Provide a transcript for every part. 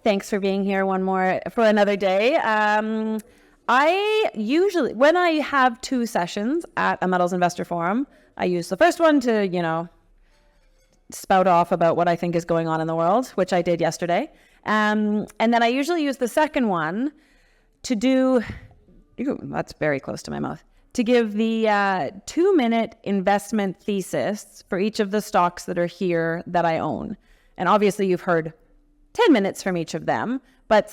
Thanks for being here for another day. I usually, when I have two sessions at a Metals Investor Forum, I use the first one to, spout off about what I think is going on in the world, which I did yesterday. And then I usually use the second one to do, that's very close to my mouth, to give the 2-minute investment thesis for each of the stocks that are here that I own. And obviously you've heard 10 minutes from each of them, but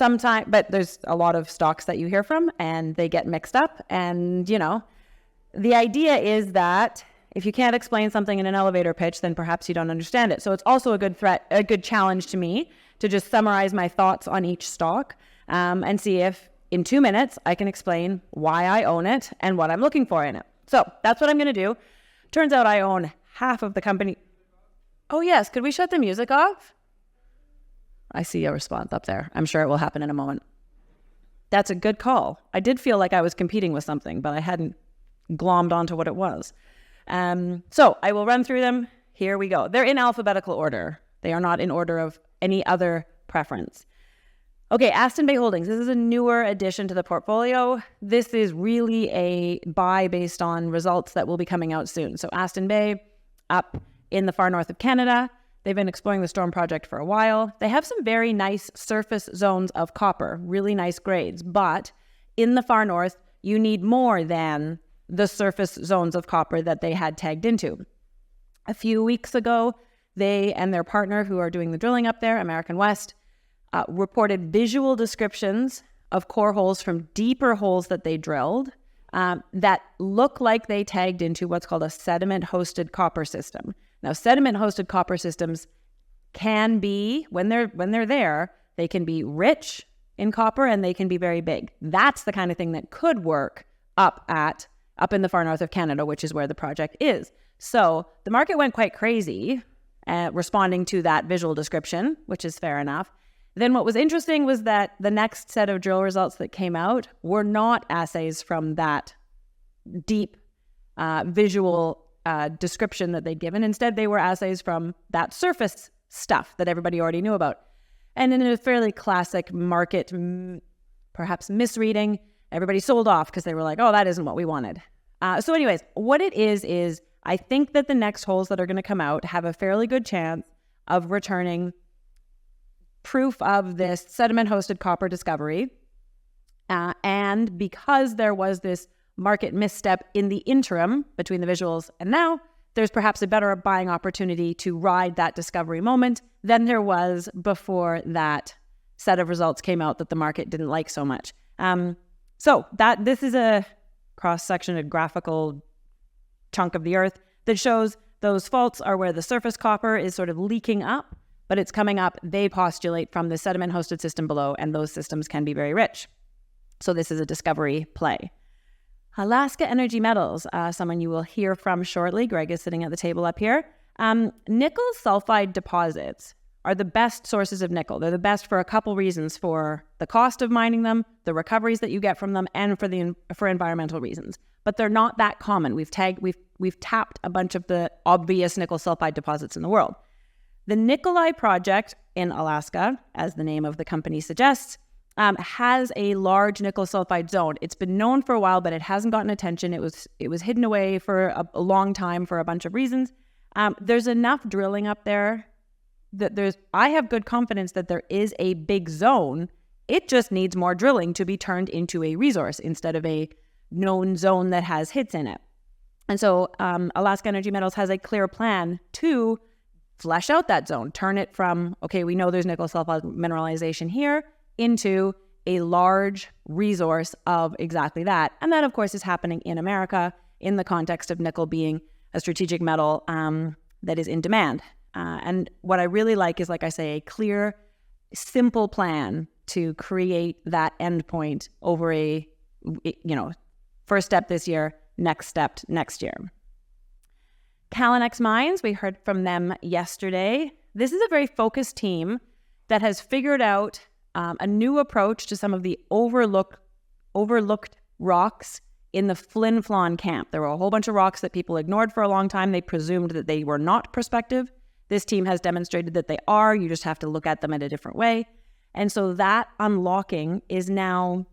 there's a lot of stocks that you hear from and they get mixed up. And, the idea is that if you can't explain something in an elevator pitch, then perhaps you don't understand it. So it's also a good challenge to me to just summarize my thoughts on each stock and see if in 2 minutes I can explain why I own it and what I'm looking for in it. So that's what I'm going to do. Turns out I own half of the company. Oh yes, could we shut the music off? I see a response up there. I'm sure it will happen in a moment. That's a good call. I did feel like I was competing with something, but I hadn't glommed onto what it was. So I will run through them. Here we go. They're in alphabetical order. They are not in order of any other preference. Okay, Aston Bay Holdings. This is a newer addition to the portfolio. This is really a buy based on results that will be coming out soon. So Aston Bay, up in the far north of Canada. They've been exploring the Storm project for a while. They have some very nice surface zones of copper, really nice grades. But in the far north, you need more than the surface zones of copper that they had tagged into. A few weeks ago, they and their partner who are doing the drilling up there, American West, reported visual descriptions of core holes from deeper holes that they drilled that look like they tagged into what's called a sediment-hosted copper system. Now, sediment-hosted copper systems can be, when they're there, they can be rich in copper and they can be very big. That's the kind of thing that could work up in the far north of Canada, which is where the project is. So the market went quite crazy responding to that visual description, which is fair enough. Then what was interesting was that the next set of drill results that came out were not assays from that deep visual description that they'd given. Instead, they were assays from that surface stuff that everybody already knew about. And in a fairly classic market, perhaps misreading, everybody sold off because they were like, oh, that isn't what we wanted. So anyways, what it is I think that the next holes that are going to come out have a fairly good chance of returning proof of this sediment-hosted copper discovery. And because there was this market misstep in the interim between the visuals and now, there's perhaps a better buying opportunity to ride that discovery moment than there was before that set of results came out that the market didn't like so much. So this is a cross-section, a graphical chunk of the earth that shows those faults are where the surface copper is sort of leaking up, but it's coming up, they postulate, from the sediment-hosted system below, and those systems can be very rich. So this is a discovery play. Alaska Energy Metals, someone you will hear from shortly. Greg is sitting at the table up here. Nickel sulfide deposits are the best sources of nickel. They're the best for a couple reasons: for the cost of mining them, the recoveries that you get from them, and for environmental reasons. But they're not that common. We've tapped a bunch of the obvious nickel sulfide deposits in the world. The Nikolai project in Alaska, as the name of the company suggests, has a large nickel sulfide zone. It's been known for a while, but it hasn't gotten attention. It was hidden away for a long time for a bunch of reasons. There's enough drilling up there that I have good confidence that there is a big zone. It just needs more drilling to be turned into a resource instead of a known zone that has hits in it. And so Alaska Energy Metals has a clear plan to flesh out that zone, turn it from, okay, we know there's nickel sulfide mineralization here, into a large resource of exactly that. And that, of course, is happening in America in the context of nickel being a strategic metal that is in demand. And what I really like is, like I say, a clear, simple plan to create that endpoint over a, first step this year, next step next year. Calinex Mines, we heard from them yesterday. This is a very focused team that has figured out a new approach to some of the overlooked rocks in the Flin Flon camp. There were a whole bunch of rocks that people ignored for a long time. They presumed that they were not prospective. This team has demonstrated that they are. You just have to look at them in a different way. And so that unlocking is now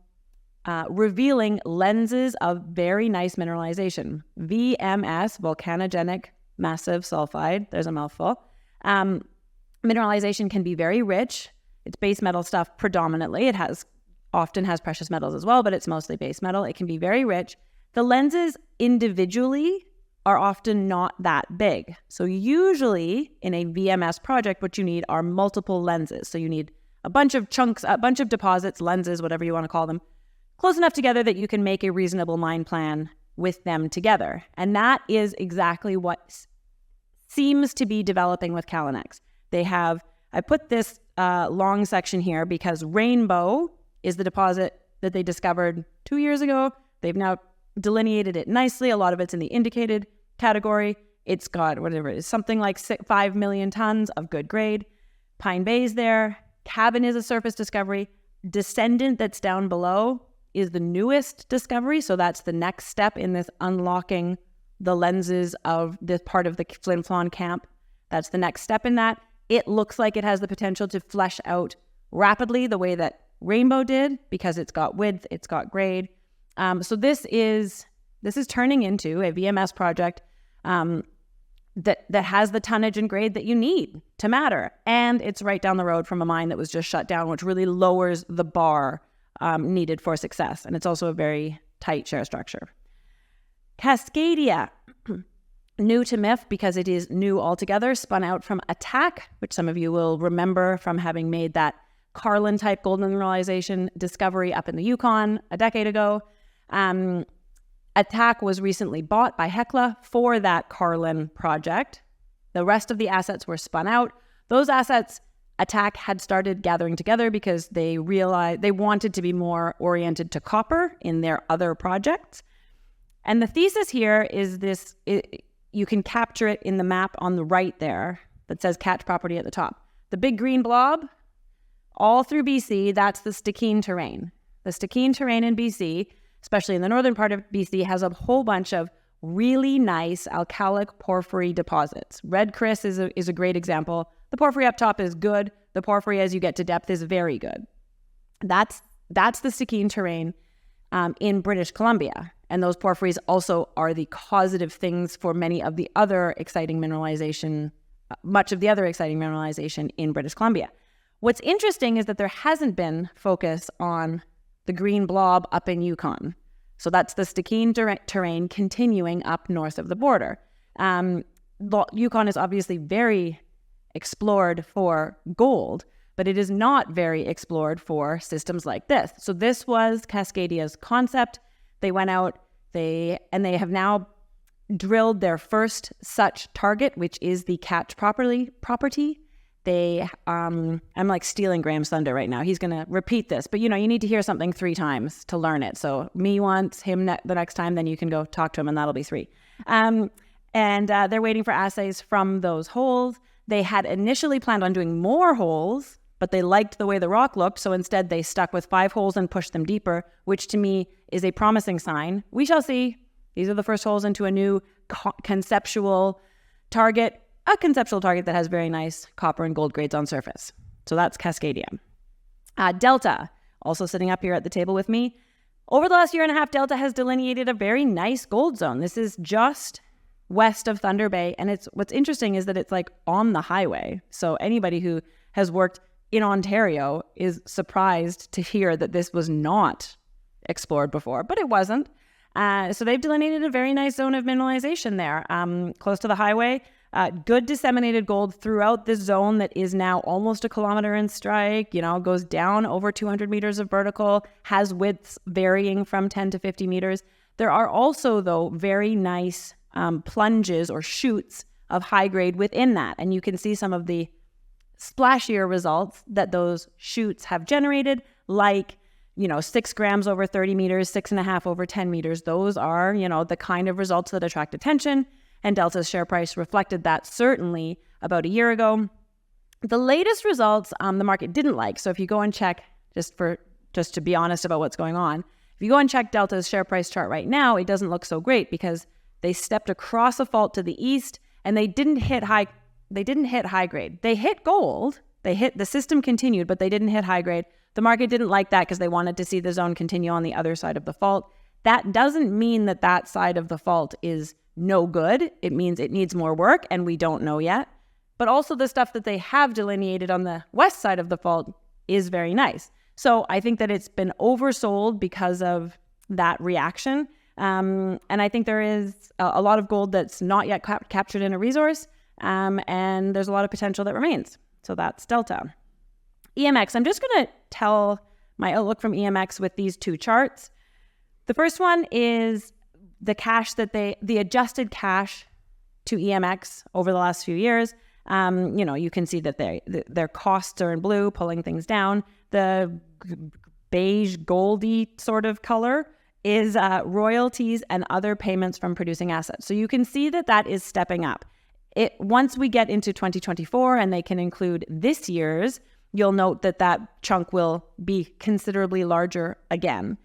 revealing lenses of very nice mineralization. VMS, volcanogenic massive sulfide, there's a mouthful. Mineralization can be very rich. It's base metal stuff predominantly. It often has precious metals as well, but it's mostly base metal. It can be very rich. The lenses individually are often not that big. So usually in a VMS project, what you need are multiple lenses. So you need a bunch of chunks, a bunch of deposits, lenses, whatever you want to call them, close enough together that you can make a reasonable mine plan with them together. And that is exactly what seems to be developing with Calinex. I put this long section here because Rainbow is the deposit that they discovered 2 years ago. They've now delineated it nicely. A lot of it's in the indicated category. It's got whatever it is, something like 5 million tons of good grade. Pine Bay's there. Cabin is a surface discovery. Descendant that's down below is the newest discovery. So that's the next step in this unlocking the lenses of this part of the Flin Flon camp. That's the next step in that. It looks like it has the potential to flesh out rapidly the way that Rainbow did because it's got width, it's got grade. So this is turning into a VMS project that has the tonnage and grade that you need to matter. And it's right down the road from a mine that was just shut down, which really lowers the bar needed for success. And it's also a very tight share structure. Cascadia, new to MIF because it is new altogether, spun out from Attack, which some of you will remember from having made that Carlin-type gold mineralization discovery up in the Yukon a decade ago. Attack was recently bought by Hecla for that Carlin project. The rest of the assets were spun out. Those assets, Attack had started gathering together because they realized they wanted to be more oriented to copper in their other projects. And the thesis here is this, you can capture it in the map on the right there that says catch property at the top. The big green blob, all through BC, that's the Stikine terrain. The Stikine terrain in BC, especially in the northern part of BC, has a whole bunch of really nice alkalic porphyry deposits. Red Chris is a great example. The porphyry up top is good. The porphyry as you get to depth is very good. That's the Stikine terrain in British Columbia. And those porphyries also are the causative things for many of the other exciting mineralization, much of the other exciting mineralization in British Columbia. What's interesting is that there hasn't been focus on the green blob up in Yukon. So that's the Stikine terrain continuing up north of the border. Yukon is obviously very explored for gold, but it is not very explored for systems like this. So this was Cascadia's concept. They went out, they have now drilled their first such target, which is the catch property. I'm like stealing Graham's thunder right now. He's going to repeat this, but you need to hear something 3 times to learn it. So me once, him the next time, then you can go talk to him and that'll be 3. And they're waiting for assays from those holes. They had initially planned on doing more holes, but they liked the way the rock looked. So instead they stuck with 5 holes and pushed them deeper, which to me is a promising sign. We shall see. These are the first holes into a new conceptual target. A conceptual target that has very nice copper and gold grades on surface. So that's Cascadia. Delta, also sitting up here at the table with me. Over the last year and a half, Delta has delineated a very nice gold zone. This is just west of Thunder Bay. And what's interesting is that it's like on the highway. So anybody who has worked in Ontario is surprised to hear that this was not explored before, but it wasn't. So they've delineated a very nice zone of mineralization there, close to the highway. Good disseminated gold throughout this zone that is now almost 1 kilometer in strike, goes down over 200 meters of vertical, has widths varying from 10 to 50 meters. There are also, though, very nice plunges or shoots of high grade within that. And you can see some of the splashier results that those shoots have generated, like 6 grams over 30 meters, 6.5 over 10 meters. Those are, the kind of results that attract attention. And Delta's share price reflected that certainly about a year ago. The latest results the market didn't like. So if you go and check, just to be honest about what's going on, if you go and check Delta's share price chart right now, it doesn't look so great because they stepped across a fault to the east and they didn't hit high grade. They hit gold, The system continued, but they didn't hit high grade. The market didn't like that because they wanted to see the zone continue on the other side of the fault. That doesn't mean that that side of the fault is no good. It means it needs more work, and we don't know yet. But also the stuff that they have delineated on the west side of the fault is very nice. So I think that it's been oversold because of that reaction. And I think there is a lot of gold that's not yet captured in a resource, and there's a lot of potential that remains. So that's Delta. EMX, I'm just going to tell my outlook from EMX with these two charts. The first one is the adjusted cash to EMX over the last few years. You can see that their costs are in blue, pulling things down. The beige, goldy sort of color is royalties and other payments from producing assets. So you can see that is stepping up. Once we get into 2024 and they can include this year's, you'll note that chunk will be considerably larger again.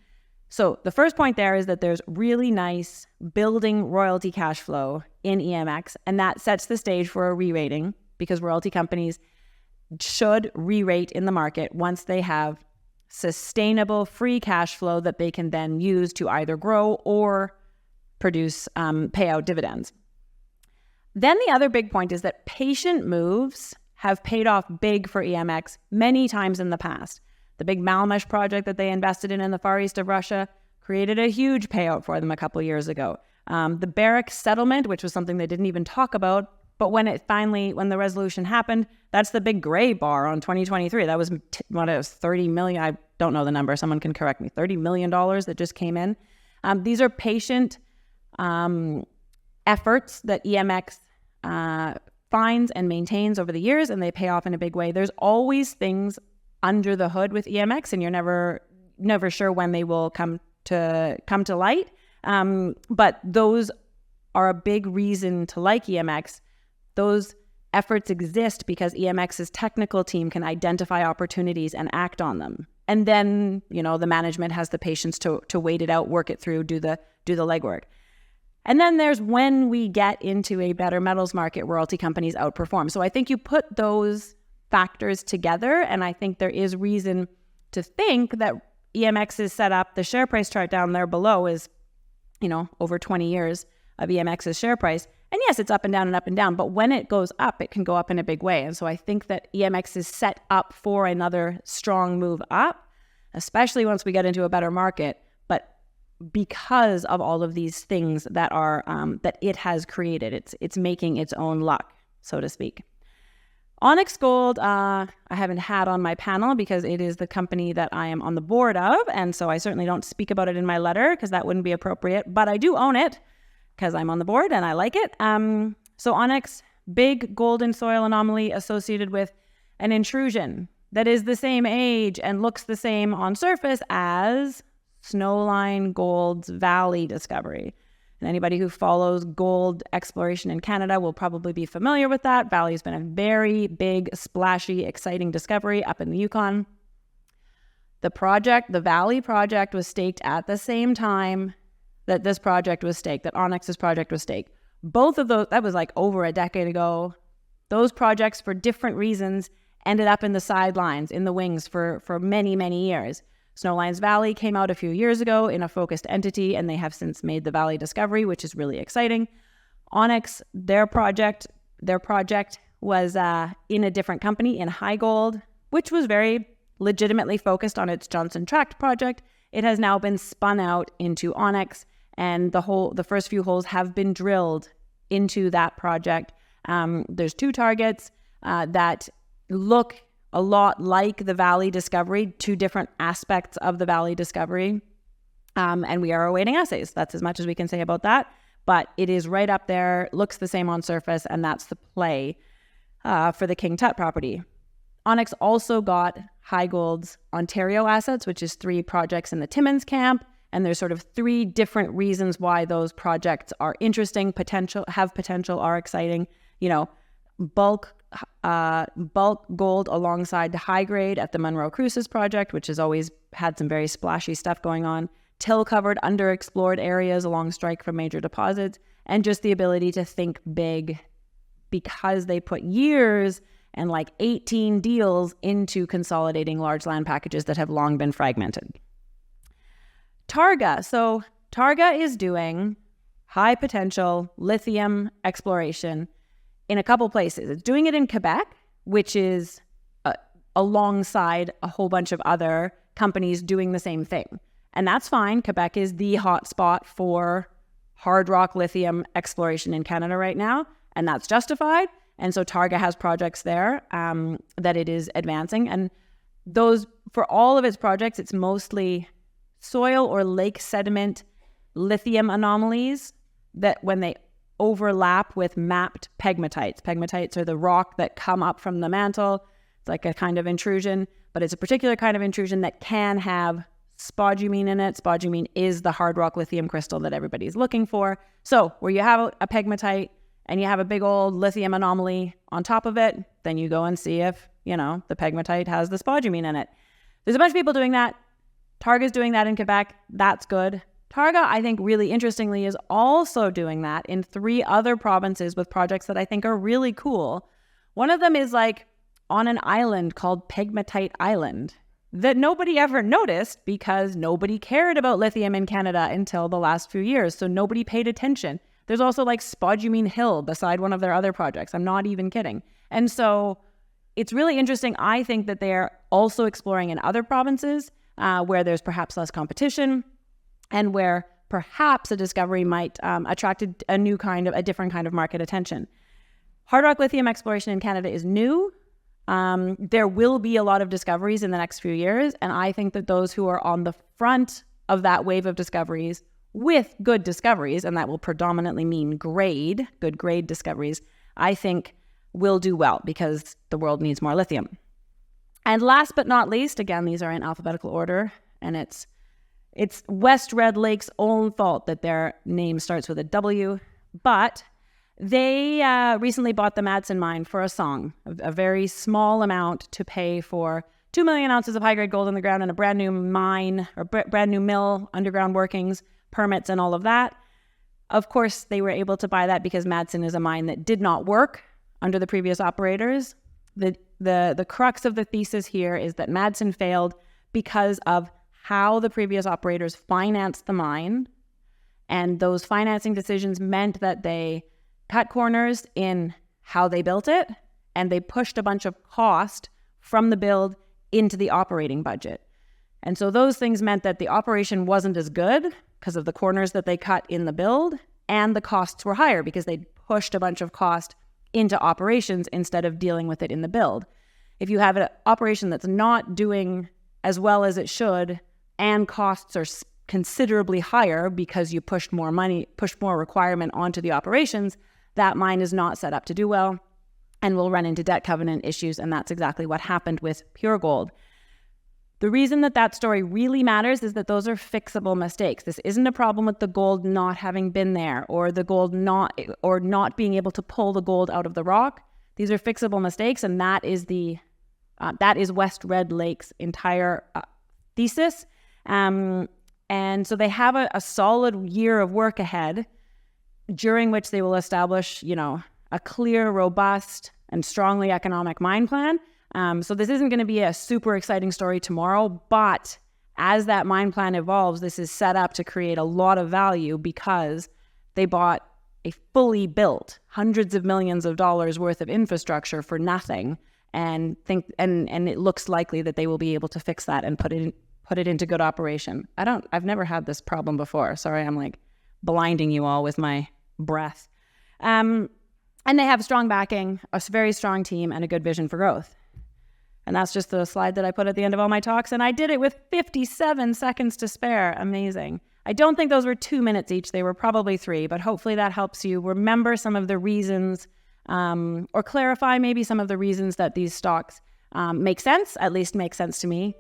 So the first point there is that there's really nice building royalty cash flow in EMX, and that sets the stage for a re-rating, because royalty companies should re-rate in the market once they have sustainable free cash flow that they can then use to either grow or produce payout dividends. Then the other big point is that patient moves have paid off big for EMX many times in the past. The big Malmesh project that they invested in the far east of Russia created a huge payout for them a couple years ago. The Barrick settlement, which was something they didn't even talk about, but when the resolution happened, that's the big gray bar on 2023. That was 30 million. I don't know the number. Someone can correct me. $30 million that just came in. These are patient efforts that EMX finds and maintains over the years, and they pay off in a big way. There's always things under the hood with EMX, and you're never sure when they will come to light. But those are a big reason to like EMX. Those efforts exist because EMX's technical team can identify opportunities and act on them. And then, the management has the patience to wait it out, work it through, do the legwork. And then there's when we get into a better metals market, royalty companies outperform. So I think you put those factors together, and I think there is reason to think that EMX is set up. The share price chart down there below is, over 20 years of EMX's share price. And yes, it's up and down, but when it goes up, it can go up in a big way. And so I think that EMX is set up for another strong move up, especially once we get into a better market. But because of all of these things that are that it has created, it's making its own luck, so to speak. Onyx Gold, I haven't had on my panel because it is the company that I am on the board of, and so I certainly don't speak about it in my letter because that wouldn't be appropriate, but I do own it because I'm on the board and I like it. So Onyx, big golden soil anomaly associated with an intrusion that is the same age and looks the same on surface as Snowline Gold's Valley discovery. And anybody who follows gold exploration in Canada will probably be familiar with that. Valley has been a very big, splashy, exciting discovery up in the Yukon. The Valley project was staked at the same time that this project was staked, that Onyx's project was staked. Both of those, that was like over a decade ago. Those projects, for different reasons, ended up in the sidelines, in the wings for many, many years. Snowline's Valley came out a few years ago in a focused entity, and they have since made the Valley discovery, which is really exciting. Onyx, their project was in a different company, in High Gold, which was very legitimately focused on its Johnson Tract project. It has now been spun out into Onyx, and the first few holes have been drilled into that project. There's two targets that look a lot like the Valley discovery, two different aspects of the Valley discovery. And we are awaiting assays. That's as much as we can say about that. But it is right up there, looks the same on surface, and that's the play for the King Tut property. Onyx also got High Gold's Ontario assets, which is 3 projects in the Timmins camp. And there's sort of 3 different reasons why those projects are interesting, have potential, are exciting. Bulk gold alongside high grade at the Munro Cruces project, which has always had some very splashy stuff going on. Till-covered, underexplored areas along strike from major deposits, and just the ability to think big because they put years and like 18 deals into consolidating large land packages that have long been fragmented. Targa. So Targa is doing high potential lithium exploration in a couple places. It's doing it in Quebec, which is alongside a whole bunch of other companies doing the same thing. And that's fine. Quebec is the hotspot for hard rock lithium exploration in Canada right now, and that's justified. And so Targa has projects there that it is advancing. And those, for all of its projects, it's mostly soil or lake sediment lithium anomalies that when they overlap with mapped pegmatites. Pegmatites are the rock that come up from the mantle. It's like a kind of intrusion, but it's a particular kind of intrusion that can have spodumene in it. Spodumene is the hard rock lithium crystal that everybody's looking for. So where you have a pegmatite and you have a big old lithium anomaly on top of it, then you go and see if, the pegmatite has the spodumene in it. There's a bunch of people doing that. Targa's doing that in Quebec. That's good. Targa, I think really interestingly, is also doing that in 3 other provinces with projects that I think are really cool. One of them is like on an island called Pegmatite Island that nobody ever noticed because nobody cared about lithium in Canada until the last few years. So nobody paid attention. There's also like Spodumene Hill beside one of their other projects. I'm not even kidding. And so it's really interesting. I think that they're also exploring in other provinces where there's perhaps less competition and where perhaps a discovery might attract a different kind of market attention. Hard rock lithium exploration in Canada is new. There will be a lot of discoveries in the next few years, and I think that those who are on the front of that wave of discoveries with good discoveries, and that will predominantly mean good grade discoveries, I think will do well because the world needs more lithium. And last but not least, again, these are in alphabetical order, and it's West Red Lake's own fault that their name starts with a W, but they recently bought the Madsen mine for a song, a very small amount to pay for 2 million ounces of high-grade gold in the ground and a brand new mine or brand new mill, underground workings, permits, and all of that. Of course, they were able to buy that because Madsen is a mine that did not work under the previous operators. The crux of the thesis here is that Madsen failed because of how the previous operators financed the mine, and those financing decisions meant that they cut corners in how they built it, and they pushed a bunch of cost from the build into the operating budget. And so those things meant that the operation wasn't as good because of the corners that they cut in the build, and the costs were higher because they pushed a bunch of cost into operations instead of dealing with it in the build. If you have an operation that's not doing as well as it should, and costs are considerably higher because you pushed more requirement onto the operations, that mine is not set up to do well and will run into debt covenant issues, and that's exactly what happened with Pure Gold. The reason that story really matters is that those are fixable mistakes. This isn't a problem with the gold not having been there or the gold not being able to pull the gold out of the rock. These are fixable mistakes, and that is West Red Lake's entire thesis. And so they have a solid year of work ahead, during which they will establish, a clear, robust, and strongly economic mine plan. So this isn't going to be a super exciting story tomorrow, but as that mine plan evolves, this is set up to create a lot of value because they bought a fully built hundreds of millions of dollars worth of infrastructure for nothing, and it looks likely that they will be able to fix that and put it into good operation. I've never had this problem before. Sorry, I'm like blinding you all with my breath. And they have strong backing, a very strong team, and a good vision for growth. And that's just the slide that I put at the end of all my talks. And I did it with 57 seconds to spare. Amazing. I don't think those were 2 minutes each. They were probably 3, but hopefully that helps you remember some of the reasons or clarify maybe some of the reasons that these stocks make sense, at least make sense to me.